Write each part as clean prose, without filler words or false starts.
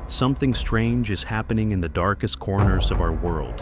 Something strange is happening in the darkest corners of our world.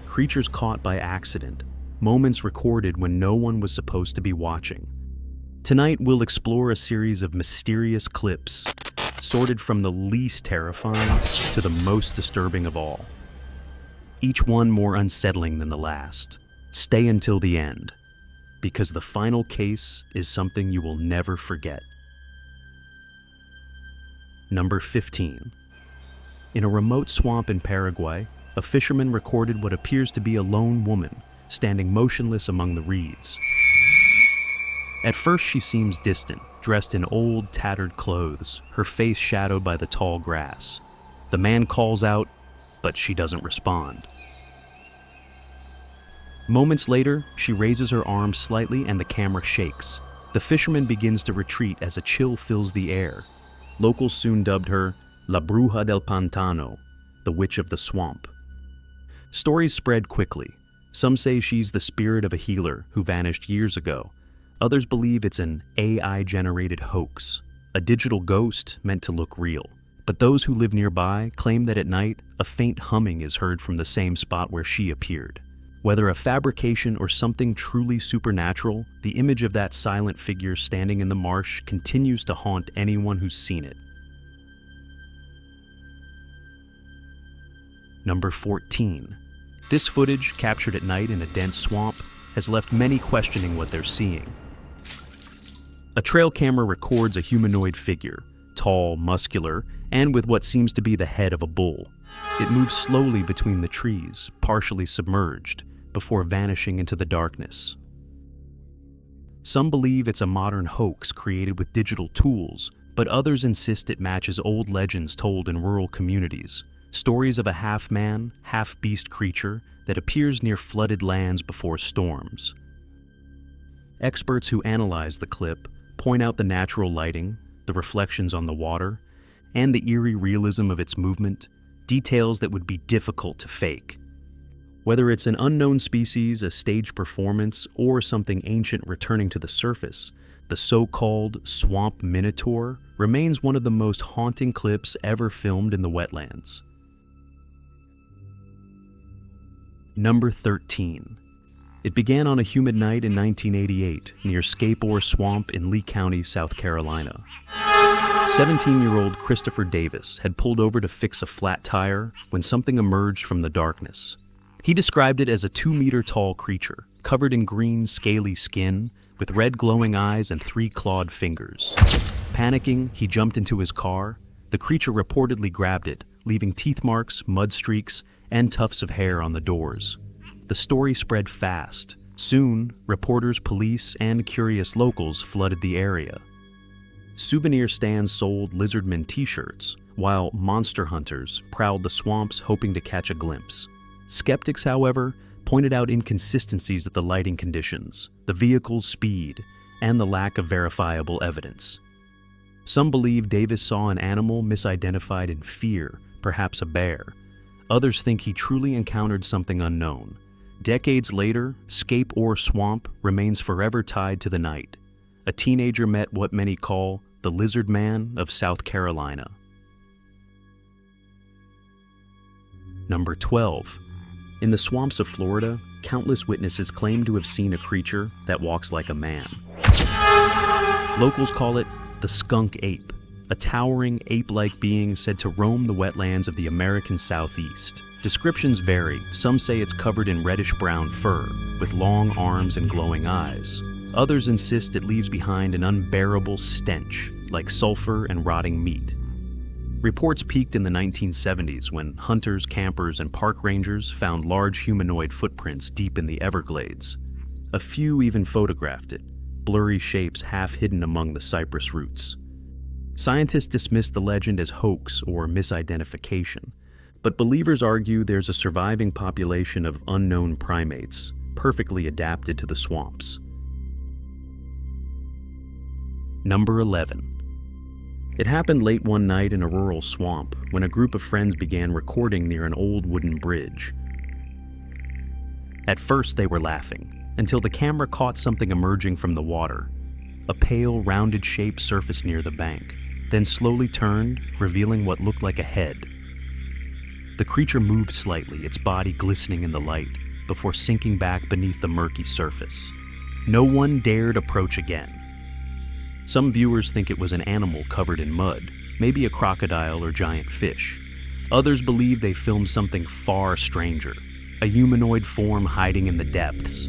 Creatures caught by accident, moments recorded when no one was supposed to be watching. Tonight we'll explore a series of mysterious clips, sorted from the least terrifying to the most disturbing of all. Each one more unsettling than the last. Stay until the end, because the final case is something you will never forget. Number 15. In a remote swamp in Paraguay, a fisherman recorded what appears to be a lone woman standing motionless among the reeds. At first she seems distant, dressed in old, tattered clothes, her face shadowed by the tall grass. The man calls out, but she doesn't respond. Moments later, she raises her arm slightly and the camera shakes. The fisherman begins to retreat as a chill fills the air. Locals soon dubbed her La Bruja del Pantano, the Witch of the Swamp. Stories spread quickly. Some say she's the spirit of a healer who vanished years ago. Others believe it's an AI-generated hoax, a digital ghost meant to look real. But those who live nearby claim that at night, a faint humming is heard from the same spot where she appeared. Whether a fabrication or something truly supernatural, the image of that silent figure standing in the marsh continues to haunt anyone who's seen it. Number 14. This footage, captured at night in a dense swamp, has left many questioning what they're seeing. A trail camera records a humanoid figure, tall, muscular, and with what seems to be the head of a bull. It moves slowly between the trees, partially submerged, before vanishing into the darkness. Some believe it's a modern hoax created with digital tools, but others insist it matches old legends told in rural communities, stories of a half-man, half-beast creature that appears near flooded lands before storms. Experts who analyze the clip point out the natural lighting, the reflections on the water, and the eerie realism of its movement, details that would be difficult to fake. Whether it's an unknown species, a staged performance, or something ancient returning to the surface, the so-called swamp minotaur remains one of the most haunting clips ever filmed in the wetlands. Number 13. It began on a humid night in 1988 near Scape Ore Swamp in Lee County, South Carolina. 17-year-old Christopher Davis had pulled over to fix a flat tire when something emerged from the darkness. He described it as a 2-meter-tall creature, covered in green, scaly skin, with red glowing eyes and 3 clawed fingers. Panicking, he jumped into his car. The creature reportedly grabbed it, leaving teeth marks, mud streaks, and tufts of hair on the doors. The story spread fast. Soon, reporters, police, and curious locals flooded the area. Souvenir stands sold Lizardman t-shirts, while monster hunters prowled the swamps hoping to catch a glimpse. Skeptics, however, pointed out inconsistencies of the lighting conditions, the vehicle's speed, and the lack of verifiable evidence. Some believe Davis saw an animal misidentified in fear, perhaps a bear. Others think he truly encountered something unknown. Decades later, Scape Ore Swamp remains forever tied to the night. A teenager met what many call the Lizardman of South Carolina. Number 12. In the swamps of Florida, countless witnesses claim to have seen a creature that walks like a man. Locals call it the skunk ape, a towering ape-like being said to roam the wetlands of the American Southeast. Descriptions vary. Some say it's covered in reddish-brown fur, with long arms and glowing eyes. Others insist it leaves behind an unbearable stench, like sulfur and rotting meat. Reports peaked in the 1970s when hunters, campers, and park rangers found large humanoid footprints deep in the Everglades. A few even photographed it, blurry shapes half hidden among the cypress roots. Scientists dismiss the legend as hoax or misidentification, but believers argue there's a surviving population of unknown primates, perfectly adapted to the swamps. Number 11. It happened late one night in a rural swamp when a group of friends began recording near an old wooden bridge. At first they were laughing, until the camera caught something emerging from the water. A pale, rounded shape surfaced near the bank, then slowly turned, revealing what looked like a head. The creature moved slightly, its body glistening in the light, before sinking back beneath the murky surface. No one dared approach again. Some viewers think it was an animal covered in mud, maybe a crocodile or giant fish. Others believe they filmed something far stranger, a humanoid form hiding in the depths.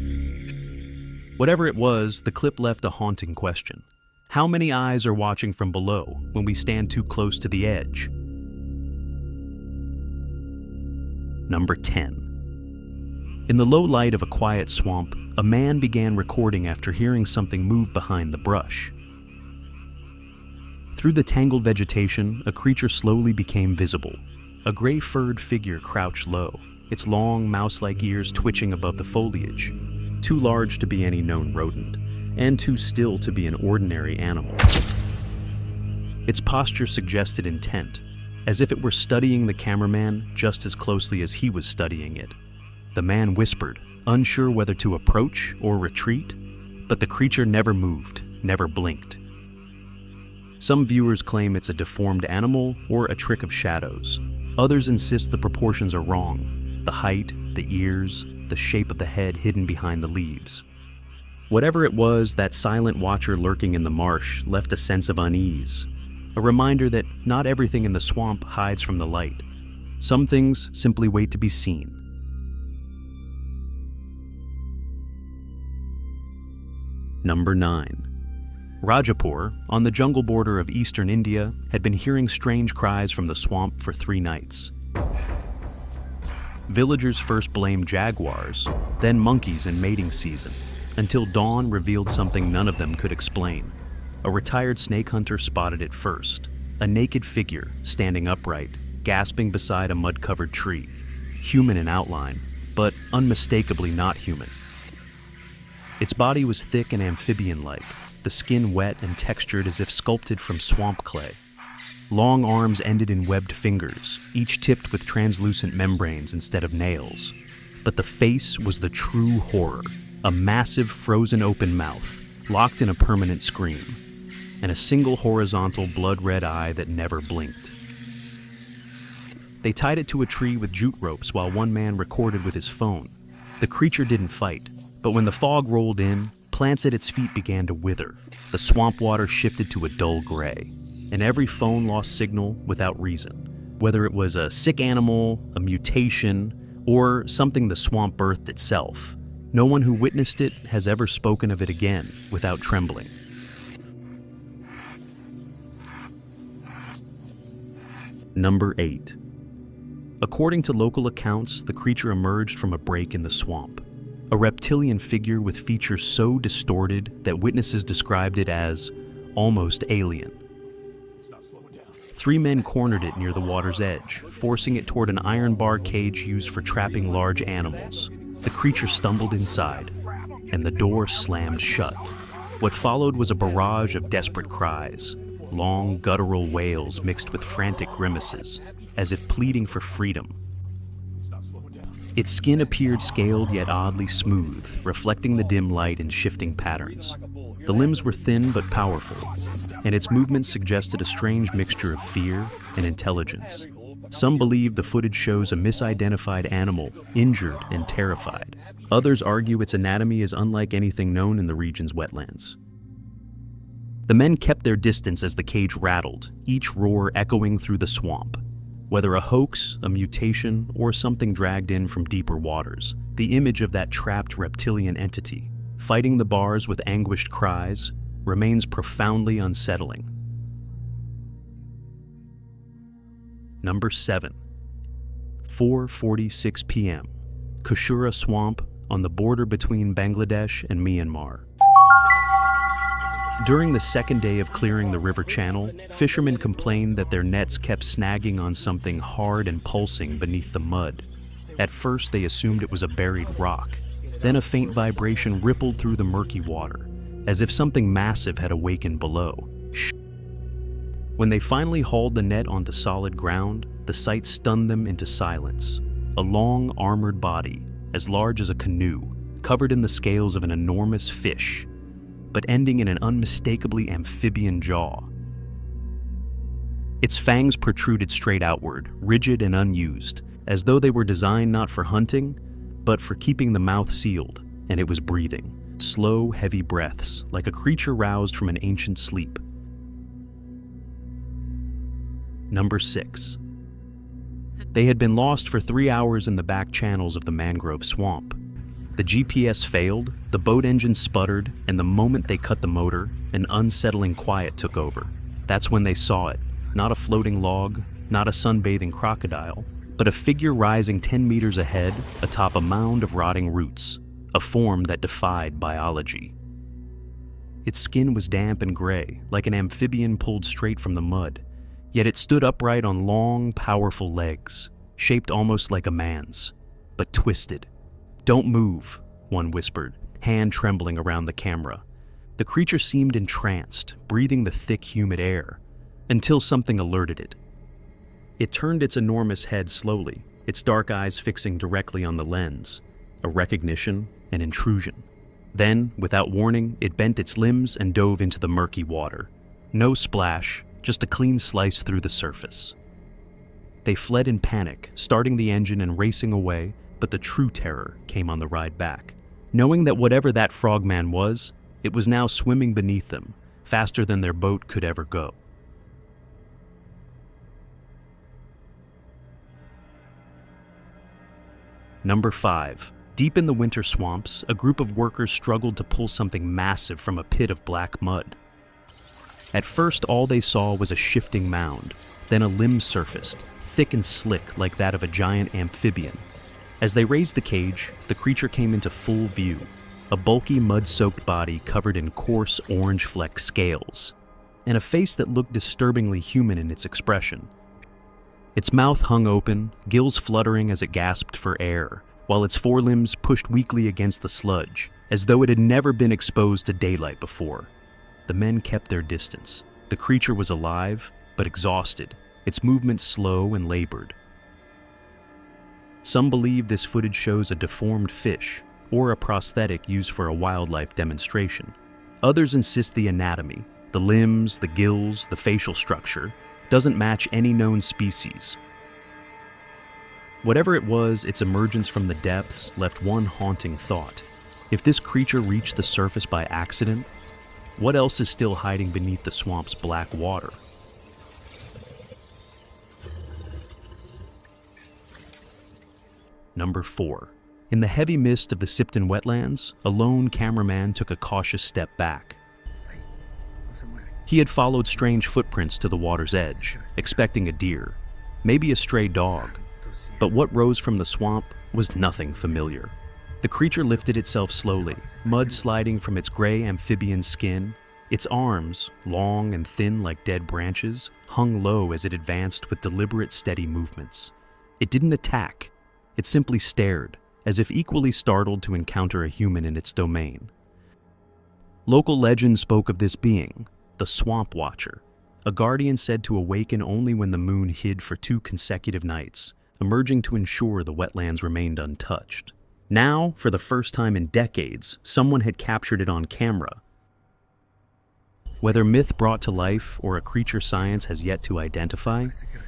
Whatever it was, the clip left a haunting question. How many eyes are watching from below when we stand too close to the edge? Number 10. In the low light of a quiet swamp, a man began recording after hearing something move behind the brush. Through the tangled vegetation, a creature slowly became visible. A gray-furred figure crouched low, its long, mouse-like ears twitching above the foliage, too large to be any known rodent, and too still to be an ordinary animal. Its posture suggested intent, as if it were studying the cameraman just as closely as he was studying it. The man whispered, unsure whether to approach or retreat, but the creature never moved, never blinked. Some viewers claim it's a deformed animal or a trick of shadows. Others insist the proportions are wrong, the height, the ears, the shape of the head hidden behind the leaves. Whatever it was, that silent watcher lurking in the marsh left a sense of unease, a reminder that not everything in the swamp hides from the light. Some things simply wait to be seen. Number 9. Rajapur, on the jungle border of eastern India, had been hearing strange cries from the swamp for 3 nights. Villagers first blamed jaguars, then monkeys in mating season, until dawn revealed something none of them could explain. A retired snake hunter spotted it first, a naked figure standing upright, gasping beside a mud-covered tree, human in outline, but unmistakably not human. Its body was thick and amphibian-like, the skin wet and textured as if sculpted from swamp clay. Long arms ended in webbed fingers, each tipped with translucent membranes instead of nails. But the face was the true horror, a massive frozen open mouth, locked in a permanent scream, and a single horizontal blood-red eye that never blinked. They tied it to a tree with jute ropes while one man recorded with his phone. The creature didn't fight, but when the fog rolled in, plants at its feet began to wither. The swamp water shifted to a dull gray, and every phone lost signal without reason, whether it was a sick animal, a mutation, or something the swamp birthed itself. No one who witnessed it has ever spoken of it again without trembling. Number 8. According to local accounts, the creature emerged from a break in the swamp. A reptilian figure with features so distorted that witnesses described it as almost alien. 3 men cornered it near the water's edge, forcing it toward an iron bar cage used for trapping large animals. The creature stumbled inside, and the door slammed shut. What followed was a barrage of desperate cries, long guttural wails mixed with frantic grimaces, as if pleading for freedom. Its skin appeared scaled yet oddly smooth, reflecting the dim light in shifting patterns. The limbs were thin but powerful, and its movements suggested a strange mixture of fear and intelligence. Some believe the footage shows a misidentified animal, injured and terrified. Others argue its anatomy is unlike anything known in the region's wetlands. The men kept their distance as the cage rattled, each roar echoing through the swamp. Whether a hoax, a mutation, or something dragged in from deeper waters, the image of that trapped reptilian entity, fighting the bars with anguished cries, remains profoundly unsettling. Number 7. 4:46 p.m. Kushura Swamp on the border between Bangladesh and Myanmar. During the second day of clearing the river channel, fishermen complained that their nets kept snagging on something hard and pulsing beneath the mud. At first, they assumed it was a buried rock. Then a faint vibration rippled through the murky water, as if something massive had awakened below. When they finally hauled the net onto solid ground, the sight stunned them into silence. A long, armored body, as large as a canoe, covered in the scales of an enormous fish, but ending in an unmistakably amphibian jaw. Its fangs protruded straight outward, rigid and unused, as though they were designed not for hunting, but for keeping the mouth sealed, and it was breathing. Slow, heavy breaths, like a creature roused from an ancient sleep. Number 6. They had been lost for 3 hours in the back channels of the mangrove swamp. The GPS failed, the boat engine sputtered, and the moment they cut the motor, an unsettling quiet took over. That's when they saw it. Not a floating log, not a sunbathing crocodile, but a figure rising 10 meters ahead atop a mound of rotting roots, a form that defied biology. Its skin was damp and gray, like an amphibian pulled straight from the mud, yet it stood upright on long, powerful legs, shaped almost like a man's, but twisted. "Don't move," one whispered, hand trembling around the camera. The creature seemed entranced, breathing the thick, humid air, until something alerted it. It turned its enormous head slowly, its dark eyes fixing directly on the lens, a recognition, an intrusion. Then, without warning, it bent its limbs and dove into the murky water. No splash, just a clean slice through the surface. They fled in panic, starting the engine and racing away, but the true terror came on the ride back. Knowing that whatever that frogman was, it was now swimming beneath them, faster than their boat could ever go. Number 5. Deep in the winter swamps, a group of workers struggled to pull something massive from a pit of black mud. At first, all they saw was a shifting mound, then a limb surfaced, thick and slick like that of a giant amphibian. As they raised the cage, the creature came into full view, a bulky, mud-soaked body covered in coarse, orange-flecked scales, and a face that looked disturbingly human in its expression. Its mouth hung open, gills fluttering as it gasped for air, while its forelimbs pushed weakly against the sludge, as though it had never been exposed to daylight before. The men kept their distance. The creature was alive, but exhausted, its movements slow and labored. Some believe this footage shows a deformed fish, or a prosthetic used for a wildlife demonstration. Others insist the anatomy, the limbs, the gills, the facial structure, doesn't match any known species. Whatever it was, its emergence from the depths left one haunting thought. If this creature reached the surface by accident, what else is still hiding beneath the swamp's black water? Number 4. In the heavy mist of the Sipton wetlands, a lone cameraman took a cautious step back. He had followed strange footprints to the water's edge, expecting a deer, maybe a stray dog, but what rose from the swamp was nothing familiar. The creature lifted itself slowly, mud sliding from its gray amphibian skin. Its arms, long and thin like dead branches, hung low as it advanced with deliberate, steady movements. It didn't attack. It simply stared, as if equally startled to encounter a human in its domain. Local legend spoke of this being, the Swamp Watcher, a guardian said to awaken only when the moon hid for 2 consecutive nights, emerging to ensure the wetlands remained untouched. Now, for the first time in decades, someone had captured it on camera. Whether myth brought to life or a creature science has yet to identify,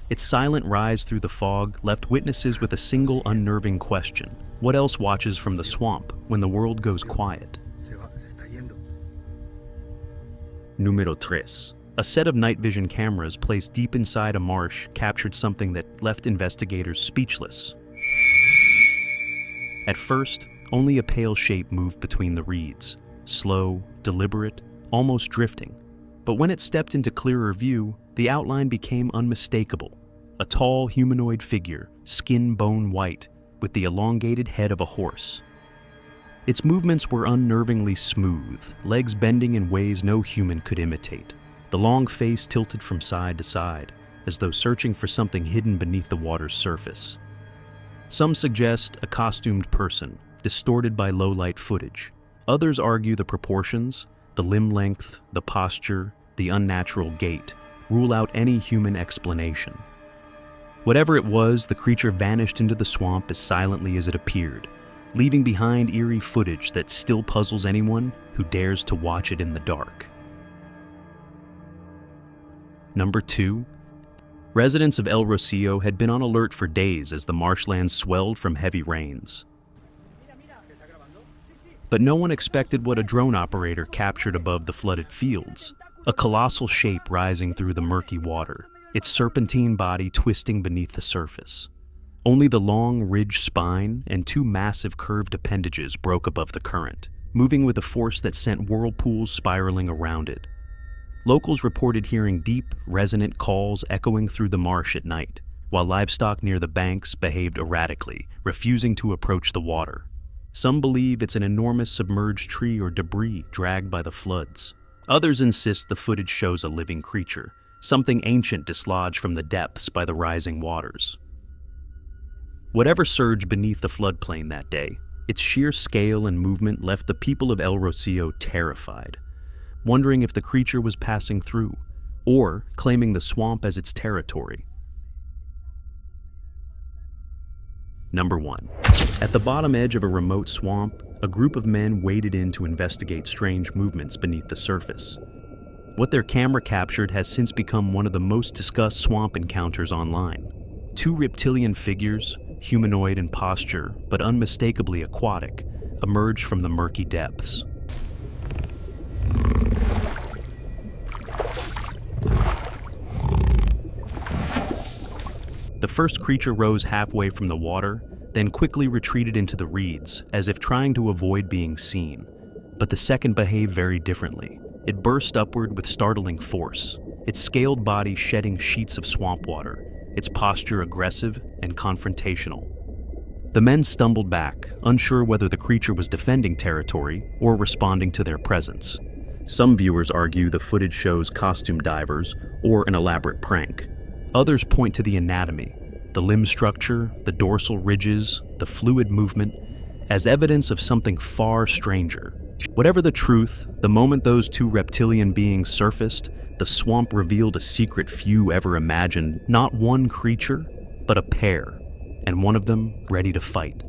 its silent rise through the fog left witnesses with a single unnerving question. What else watches from the swamp when the world goes quiet? Número 3. A set of night vision cameras placed deep inside a marsh captured something that left investigators speechless. At first, only a pale shape moved between the reeds, slow, deliberate, almost drifting. But when it stepped into clearer view, the outline became unmistakable. A tall humanoid figure, skin bone white, with the elongated head of a horse. Its movements were unnervingly smooth, legs bending in ways no human could imitate. The long face tilted from side to side, as though searching for something hidden beneath the water's surface. Some suggest a costumed person, distorted by low-light footage. Others argue the proportions, the limb length, the posture, the unnatural gait, rule out any human explanation. Whatever it was, the creature vanished into the swamp as silently as it appeared, leaving behind eerie footage that still puzzles anyone who dares to watch it in the dark. Number 2. Residents of El Rocio had been on alert for days as the marshlands swelled from heavy rains. But no one expected what a drone operator captured above the flooded fields. A colossal shape rising through the murky water, its serpentine body twisting beneath the surface. Only the long, ridged spine and two massive curved appendages broke above the current, moving with a force that sent whirlpools spiraling around it. Locals reported hearing deep, resonant calls echoing through the marsh at night, while livestock near the banks behaved erratically, refusing to approach the water. Some believe it's an enormous submerged tree or debris dragged by the floods. Others insist the footage shows a living creature, something ancient dislodged from the depths by the rising waters. Whatever surged beneath the floodplain that day, its sheer scale and movement left the people of El Rocio terrified, wondering if the creature was passing through, or claiming the swamp as its territory. Number 1. At the bottom edge of a remote swamp, a group of men waded in to investigate strange movements beneath the surface. What their camera captured has since become one of the most discussed swamp encounters online. Two reptilian figures, humanoid in posture but unmistakably aquatic, emerged from the murky depths. The first creature rose halfway from the water, then quickly retreated into the reeds, as if trying to avoid being seen. But the second behaved very differently. It burst upward with startling force, its scaled body shedding sheets of swamp water, its posture aggressive and confrontational. The men stumbled back, unsure whether the creature was defending territory or responding to their presence. Some viewers argue the footage shows costume divers or an elaborate prank. Others point to the anatomy, the limb structure, the dorsal ridges, the fluid movement, as evidence of something far stranger. Whatever the truth, the moment those two reptilian beings surfaced, the swamp revealed a secret few ever imagined. Not one creature, but a pair, and one of them ready to fight.